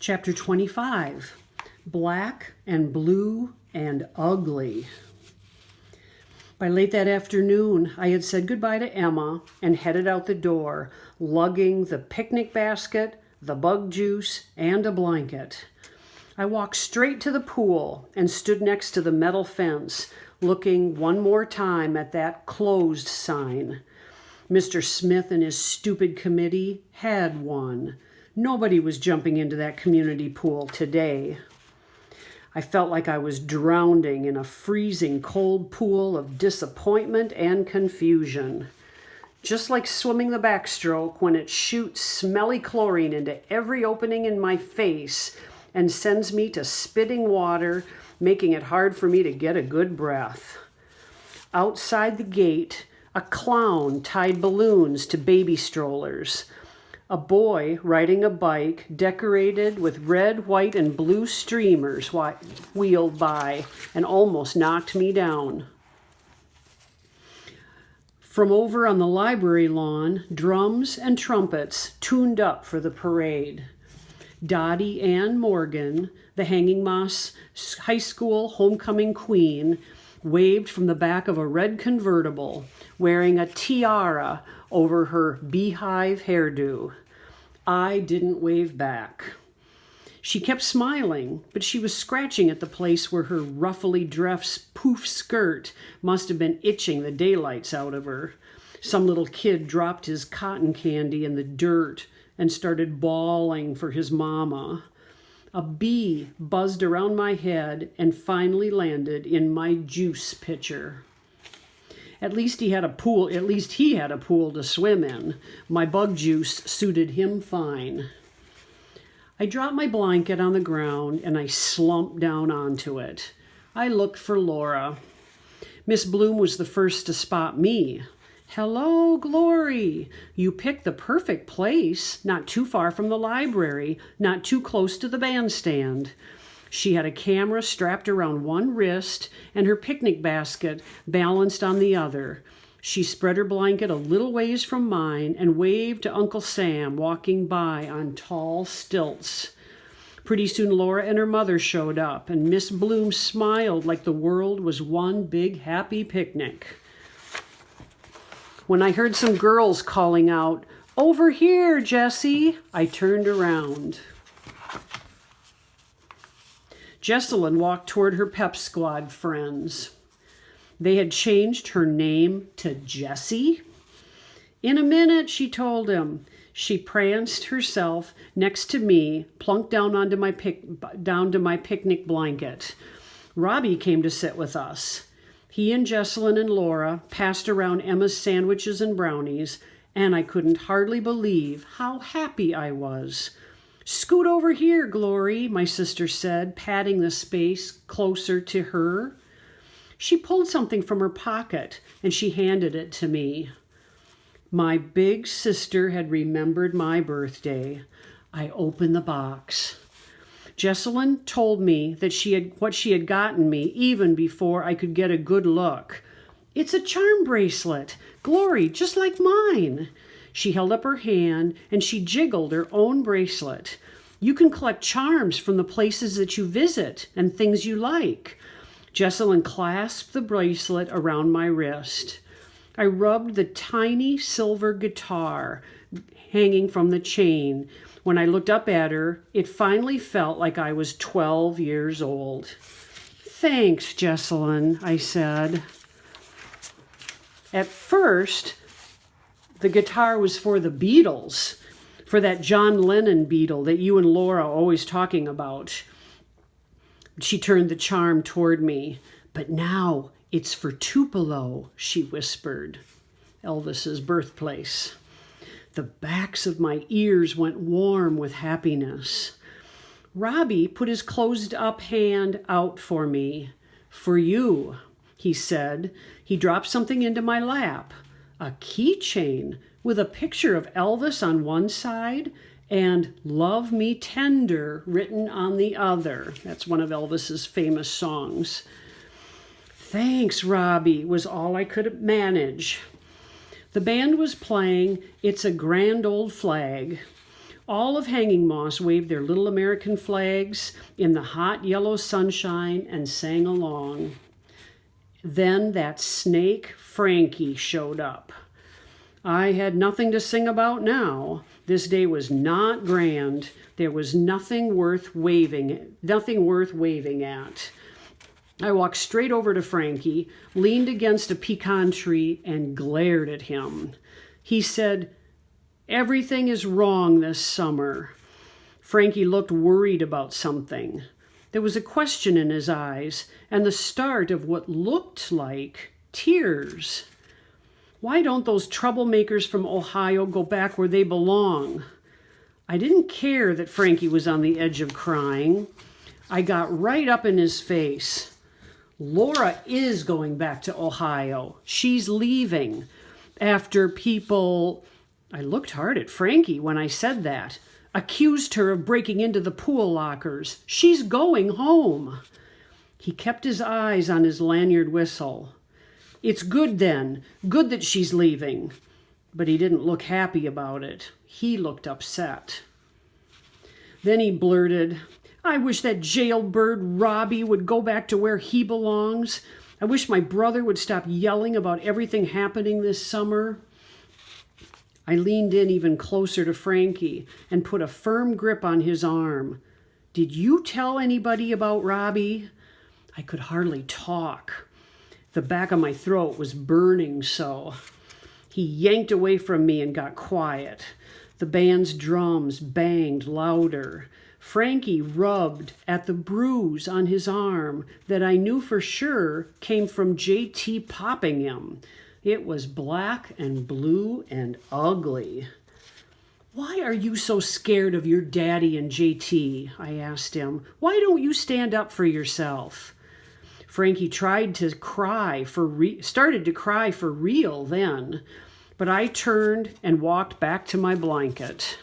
Chapter 25, Black and Blue and Ugly. By late that afternoon, I had said goodbye to Emma and headed out the door, lugging the picnic basket, the bug juice, and a blanket. I walked straight to the pool and stood next to the metal fence, looking one more time at that closed sign. Mr. Smith and his stupid committee had won. Nobody was jumping into that community pool today. I felt like I was drowning in a freezing cold pool of disappointment and confusion. Just like swimming the backstroke when it shoots smelly chlorine into every opening in my face and sends me to spitting water, making it hard for me to get a good breath. Outside the gate, a clown tied balloons to baby strollers. A boy riding a bike decorated with red, white, and blue streamers wheeled by and almost knocked me down. From over on the library lawn, drums and trumpets tuned up for the parade. Dottie Ann Morgan, the Hanging Moss High School homecoming queen, waved from the back of a red convertible, wearing a tiara over her beehive hairdo. I didn't wave back. She kept smiling, but she was scratching at the place where her ruffly dress poof skirt must have been itching the daylights out of her. Some little kid dropped his cotton candy in the dirt and started bawling for his mama. A bee buzzed around my head and finally landed in my juice pitcher. At least he had a pool to swim in. My bug juice suited him fine. I dropped my blanket on the ground and I slumped down onto it. I looked for Laura. Miss Bloom was the first to spot me. "Hello, Glory. You picked the perfect place, not too far from the library, not too close to the bandstand." She had a camera strapped around one wrist and her picnic basket balanced on the other. She spread her blanket a little ways from mine and waved to Uncle Sam walking by on tall stilts. Pretty soon Laura and her mother showed up, and Miss Bloom smiled like the world was one big happy picnic. When I heard some girls calling out, "Over here, Jessie," I turned around. Jessalyn walked toward her pep squad friends. They had changed her name to Jessie. "In a minute," she told him. She pranced herself next to me, plunked down onto down to my picnic blanket. Robbie came to sit with us. He and Jessalyn and Laura passed around Emma's sandwiches and brownies, and I couldn't hardly believe how happy I was. "Scoot over here, Glory," my sister said, patting the space closer to her. She pulled something from her pocket and she handed it to me. My big sister had remembered my birthday. I opened the box. Jessalyn told me that what she had gotten me even before I could get a good look. "It's a charm bracelet, Glory, just like mine." She held up her hand and she jiggled her own bracelet. "You can collect charms from the places that you visit and things you like." Jessalyn clasped the bracelet around my wrist. I rubbed the tiny silver guitar hanging from the chain. When I looked up at her, it finally felt like I was 12 years old. "Thanks, Jessalyn," I said. At first, the guitar was for the Beatles, for that John Lennon Beatle that you and Laura are always talking about. She turned the charm toward me. "But now it's for Tupelo," she whispered, Elvis's birthplace. The backs of my ears went warm with happiness. Robbie put his closed-up hand out for me. "For you," he said. He dropped something into my lap. A keychain with a picture of Elvis on one side and "Love Me Tender" written on the other. That's one of Elvis's famous songs. "Thanks, Robbie," was all I could manage. The band was playing "It's a Grand Old Flag." All of Hanging Moss waved their little American flags in the hot yellow sunshine and sang along. Then that snake, Frankie, showed up. I had nothing to sing about now. This day was not grand. There was nothing worth waving at. I walked straight over to Frankie, leaned against a pecan tree, and glared at him. He said, "Everything is wrong this summer." Frankie looked worried about something. There was a question in his eyes and the start of what looked like tears. Why don't those troublemakers from Ohio go back where they belong? I didn't care that Frankie was on the edge of crying. I got right up in his face. Laura is going back to Ohio. She's leaving after people... I looked hard at Frankie when I said that. Accused her of breaking into the pool lockers. She's going home. He kept his eyes on his lanyard whistle. It's good then. Good that she's leaving. But he didn't look happy about it. He looked upset. Then he blurted, "I wish that jailbird Robbie would go back to where he belongs. I wish my brother would stop yelling about everything happening this summer." I leaned in even closer to Frankie and put a firm grip on his arm. "Did you tell anybody about Robbie?" I could hardly talk. The back of my throat was burning so. He yanked away from me and got quiet. The band's drums banged louder. Frankie rubbed at the bruise on his arm that I knew for sure came from JT popping him. It was black and blue and ugly. "Why are you so scared of your daddy and JT?" I asked him. "Why don't you stand up for yourself?" Frankie started to cry for real then, but I turned and walked back to my blanket.